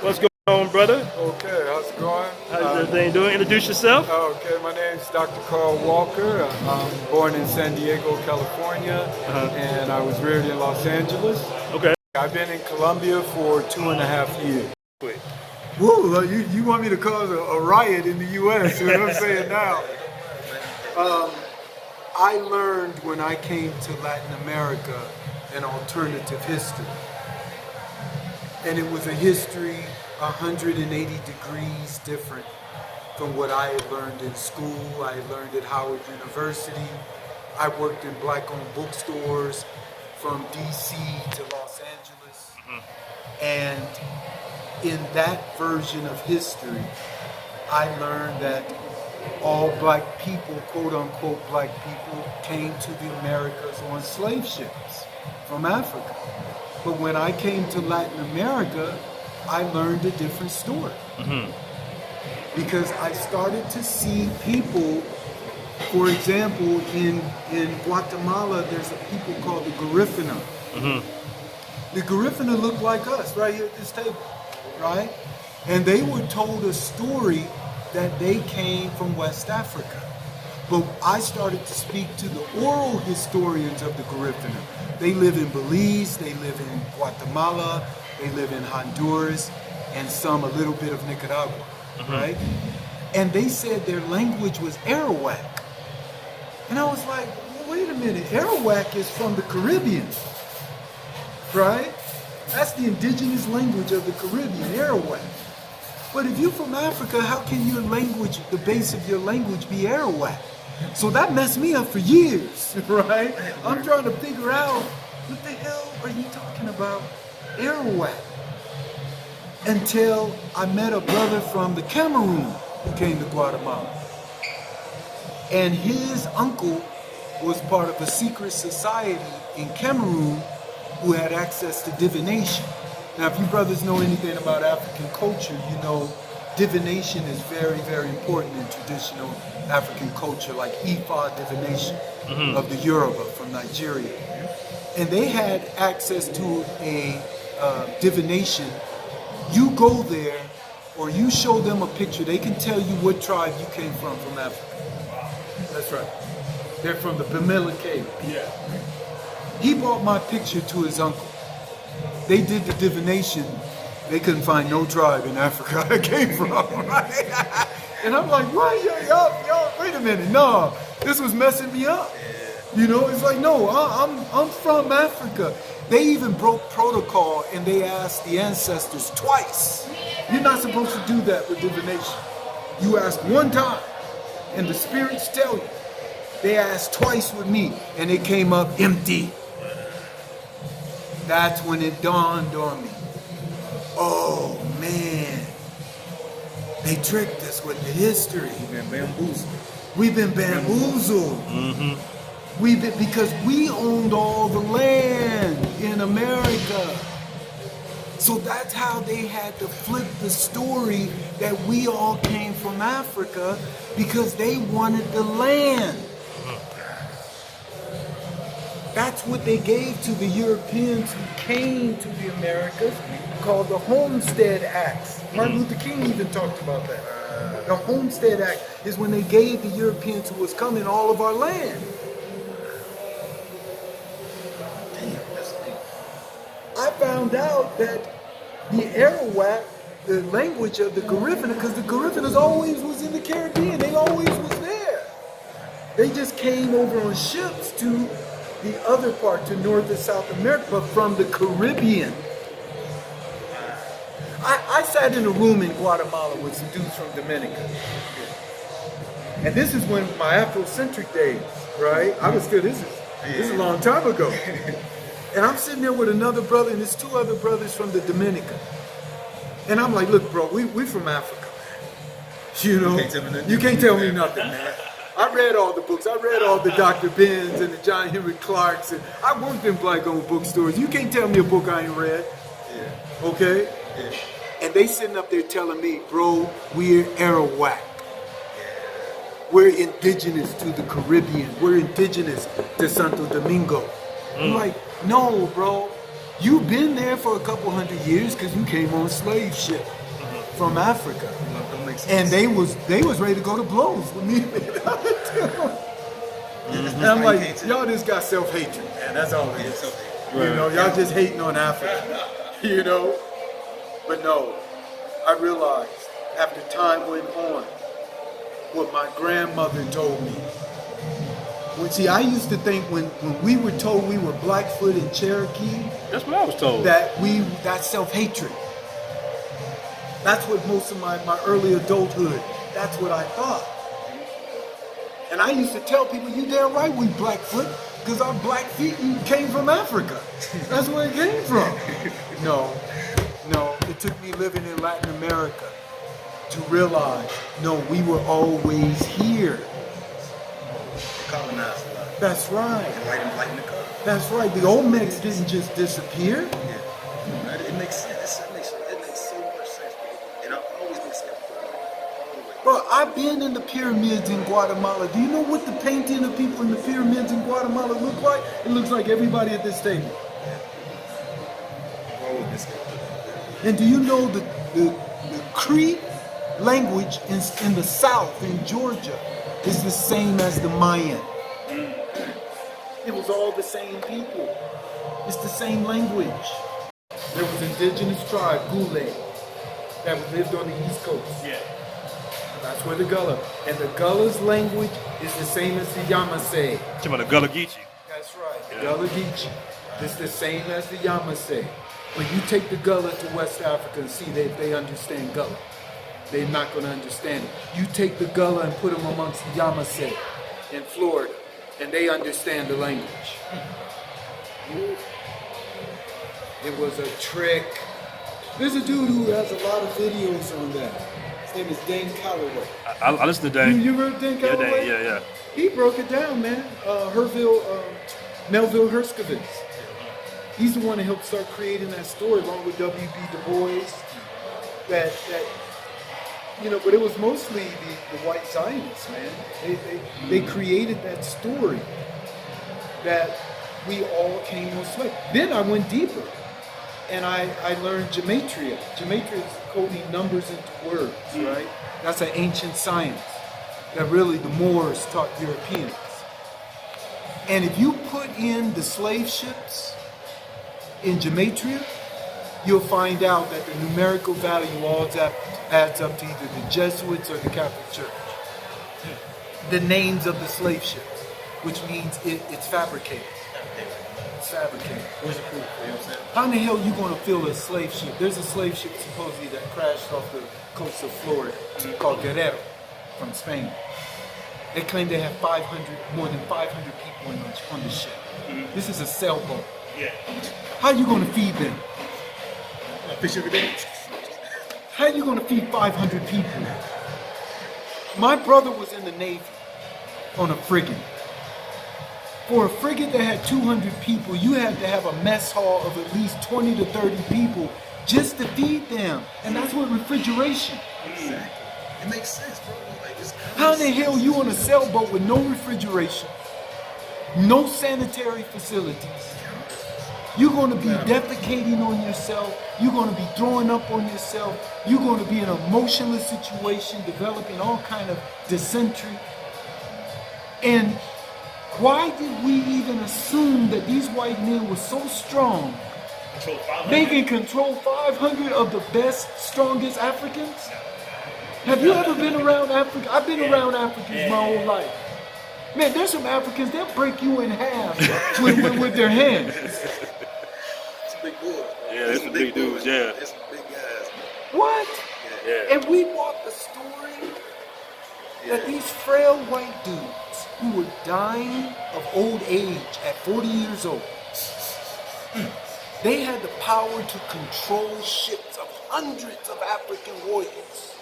What's going on, brother? Okay, how's it going? How's everything doing? Introduce yourself. Okay, my name is Dr. Carl Walker. I'm born in San Diego, California, and I was reared in Los Angeles. Okay. I've been in Colombia for 2.5 years. Wait. Whoa, you want me to cause a riot in the U.S., what I'm saying now. I learned when I came to Latin America an alternative history. And it was a history 180 degrees different from what I had learned in school. I had learned at Howard University. I worked in black-owned bookstores from DC to Los Angeles. And in that version of history, I learned that all black people, quote unquote black people, came to the Americas on slave ships from Africa. But when I came to Latin America, I learned a different story. Because I started to see people, for example, in Guatemala, there's a people called the Garifuna. The Garifuna look like us right here at this table, right? And they were told a story that they came from West Africa. But I started to speak to the oral historians of the Garifuna. They live in Belize, they live in Guatemala, they live in Honduras, and some a little bit of Nicaragua, right? And they said their language was Arawak. And I was like, well, wait a minute, Arawak is from the Caribbean, right? That's the indigenous language of the Caribbean, Arawak. But if you're from Africa, how can your language, the base of your language, be Arawak? So that messed me up for years, right? I'm trying to figure out, what the hell are you talking about, Arawak? Until I met a brother from the Cameroon who came to Guatemala. And his uncle was part of a secret society in Cameroon who had access to divination. Now, if you brothers know anything about African culture, you know divination is very, very important in traditional African culture, like Ifa divination of the Yoruba from Nigeria. And they had access to a divination. You go there, or you show them a picture, they can tell you what tribe you came from Africa. That's right. They're from the Bamila Cave. Yeah. He brought my picture to his uncle. They did the divination. They couldn't find no tribe in Africa I came from, right? And I'm like, what? Y'all, wait a minute. No, this was messing me up. You know, it's like, no, I'm from Africa. They even broke protocol and they asked the ancestors twice. You're not supposed to do that with divination. You ask one time and the spirits tell you. They asked twice with me and it came up empty. That's when it dawned on me. Oh man, they tricked us with the history. We've been bamboozled. Because we owned all the land in America. So that's how they had to flip the story that we all came from Africa because they wanted the land. That's what they gave to the Europeans who came to the Americas, called the Homestead Acts. Martin Luther King even talked about that. The Homestead Act is when they gave the Europeans who was coming all of our land. I found out that the Arawak, the language of the Garifuna, because the Garifunas always was in the Caribbean, they always was there. They just came over on ships to the other part, to North and South America, but from the Caribbean. I sat in a room in Guatemala with some dudes from Dominica. And this is when my Afrocentric days, right? I was still, this is a long time ago. And I'm sitting there with another brother, and there's two other brothers from the Dominica. And I'm like, look, bro, we from Africa. You know, you can't tell me nothing, man. I read all the books. I read all the Dr. Benz and the John Henry Clarks. And I worked in black-owned bookstores. You can't tell me a book I ain't read. Yeah. Okay? Yeah. And they sitting up there telling me, bro, we're Arawak. We're indigenous to the Caribbean. We're indigenous to Santo Domingo. I'm like, no, bro. You've been there for a couple hundred years because you came on slave ship from Africa. And they was ready to go to blows with me. And I'm like, y'all just got self-hatred. Yeah, that's all it is. You know, y'all just hating on Africa. You know? But no, I realized after time went on, what my grandmother told me. See, I used to think when we were told we were Blackfoot and Cherokee, That's what I was told. that's self-hatred. That's what most of my early adulthood, that's what I thought. And I used to tell people, you damn right we Blackfoot, because our black feet came from Africa. That's where it came from. No, it took me living in Latin America to realize, no, we were always here. Colonized a lot. That's right. And lighten the color. That's right. The Olmecs didn't just disappear. Yeah. It makes sense. It makes so much sense. And I always been skeptical. Bro, I've been in the pyramids in Guatemala. Do you know what the painting of people in the pyramids in Guatemala look like? It looks like everybody at this table. Always been skeptical. And do you know the Cree language in the south, in Georgia, is the same as the Mayan? It was all the same people. It's the same language. There was an indigenous tribe, Gule, that lived on the East Coast. Yeah. That's where the Gullah. And the Gullah's language is the same as the Yamasee. Talking about the Gullah Geechee. That's right. The Gullah Geechee. It's the same as the Yamasee. When you take the Gullah to West Africa and see if they understand Gullah, they're not going to understand it. You take the Gullah and put them amongst the Yamasee in Florida, and they understand the language. It was a trick. There's a dude who has a lot of videos on that. His name is Dane Calloway. I listen to Dane. You heard Dane Calloway? Yeah. He broke it down, man. Melville Herskovitz. He's the one that helped start creating that story along with W.B. Du Bois. That but it was mostly the white Zionists, man. They created that story that we all came on slave. Then I went deeper and I learned gematria. Gematria is coding numbers into words, right? That's an ancient science that really the Moors taught Europeans. And if you put in the slave ships in gematria, you'll find out that the numerical value all adds up to either the Jesuits or the Catholic Church. The names of the slave ships, which means it's fabricated. It's fabricated. Where's the proof? You know what I'm saying? How in the hell are you going to fill a slave ship? There's a slave ship supposedly that crashed off the coast of Florida called Guerrero from Spain. They claim they have more than 500 people on the ship. This is a sailboat. Yeah. How are you going to feed them? Fish every day. How are you going to feed 500 people? My brother was in the Navy on a frigate. For a frigate that had 200 people, you had to have a mess hall of at least 20 to 30 people just to feed them. And that's with refrigeration. Exactly. It makes sense, bro. How in the hell are you on a sailboat with no refrigeration, no sanitary facilities? You're going to be defecating on yourself. You're going to be throwing up on yourself. You're going to be in a motionless situation, developing all kind of dysentery. And why did we even assume that these white men were so strong? They can control 500 of the best, strongest Africans? Have you ever been around Africa? I've been around Africans my whole life. Man, there's some Africans, they'll break you in half with their hands. Big boys. Yeah, there's some big dudes, yeah. There's some big guys. What? Yeah. And we bought the story that these frail white dudes who were dying of old age at 40 years old, they had the power to control ships of hundreds of African warriors.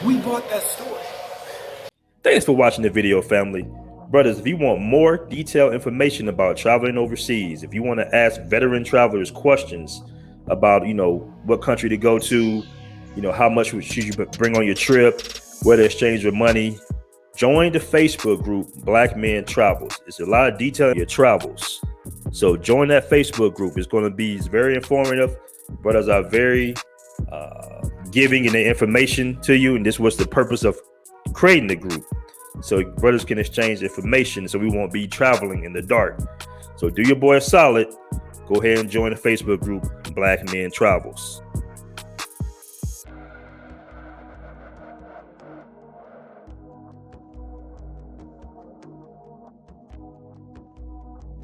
We bought that story. Thanks for watching the video, family. Brothers, if you want more detailed information about traveling overseas, if you want to ask veteran travelers questions about, what country to go to, how much should you bring on your trip, where to exchange your money, join the Facebook group Black Men Travels. It's a lot of detail in your travels. So join that Facebook group. It's going to be very informative. Brothers are very giving in the information to you, and this was the purpose of creating the group, so brothers can exchange information, so we won't be traveling in the dark. So do your boy a solid, go ahead and join the Facebook group, Black Men Travels.